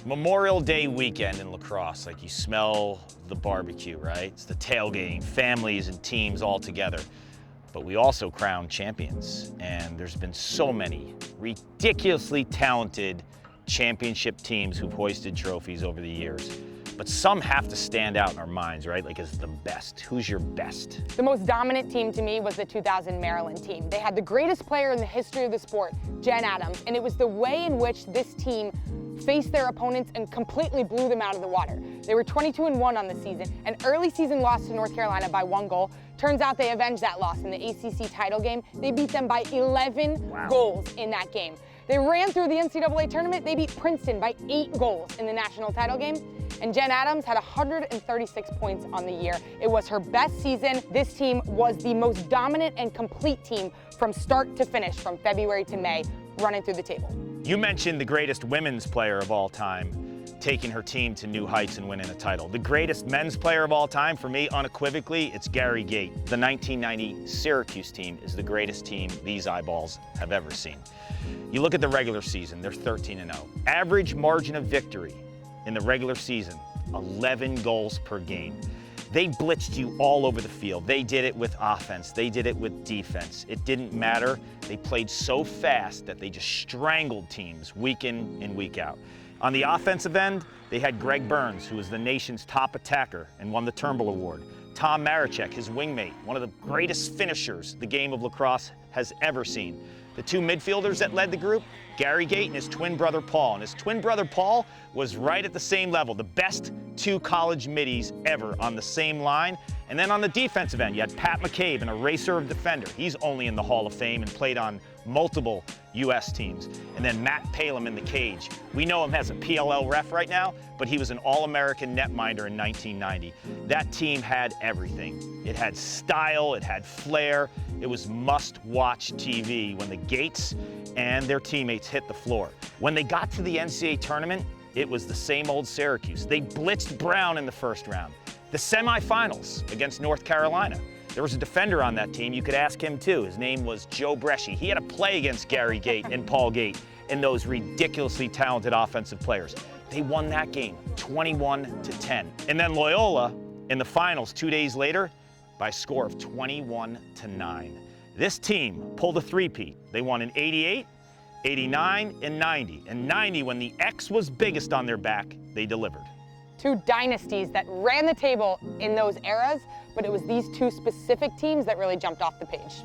Memorial Day weekend in Lacrosse, like you smell the barbecue, right? It's the tailgating, families and teams all together. But we also crown champions, and there's been so many ridiculously talented championship teams who've hoisted trophies over the years. But some have to stand out in our minds, right? Like as the best. Who's your best? The most dominant team to me was the 2000 Maryland team. They had the greatest player in the history of the sport, Jen Adams, and it was the way in which this team faced their opponents and completely blew them out of the water. They were 22-1 on the season, an early season loss to North Carolina by 1 goal. Turns out they avenged that loss in the ACC title game. They beat them by 11 goals in that game. They ran through the NCAA tournament. They beat Princeton by 8 goals in the national title game. And Jen Adams had 136 points on the year. It was her best season. This team was the most dominant and complete team from start to finish, from February to May, running through the table. You mentioned the greatest women's player of all time, taking her team to new heights and winning a title. The greatest men's player of all time, for me, unequivocally, it's Gary Gait. The 1990 Syracuse team is the greatest team these eyeballs have ever seen. You look at the regular season, they're 13-0. Average margin of victory in the regular season, 11 goals per game. They blitzed you all over the field. They did it with offense. They did it with defense. It didn't matter. They played so fast that they just strangled teams week in and week out. On the offensive end, they had Greg Burns, who was the nation's top attacker and won the Turnbull Award. Tom Maricek, his wingmate, one of the greatest finishers the game of lacrosse has ever seen. The 2 midfielders that led the group, Gary Gait and his twin brother Paul. And his twin brother Paul was right at the same level, the best 2 college middies ever on the same line. And then on the defensive end, you had Pat McCabe, an eraser of defender. He's only in the Hall of Fame and played on multiple U.S. teams. And then Matt Palem in the cage. We know him as a PLL ref right now, but he was an All-American netminder in 1990. That team had everything. It had style, it had flair. It was must-watch TV when the Gates and their teammates hit the floor. When they got to the NCAA tournament, it was the same old Syracuse. They blitzed Brown in the first round. The semifinals against North Carolina. There was a defender on that team. You could ask him too. His name was Joe Bresci. He had to play against Gary Gait and Paul Gait and those ridiculously talented offensive players. They won that game 21-10. And then Loyola in the finals 2 days later by a score of 21-9. This team pulled a three-peat. They won in 88, 89, and 90. And 90, when the X was biggest on their back, they delivered. 2 dynasties that ran the table in those eras, but it was these 2 specific teams that really jumped off the page.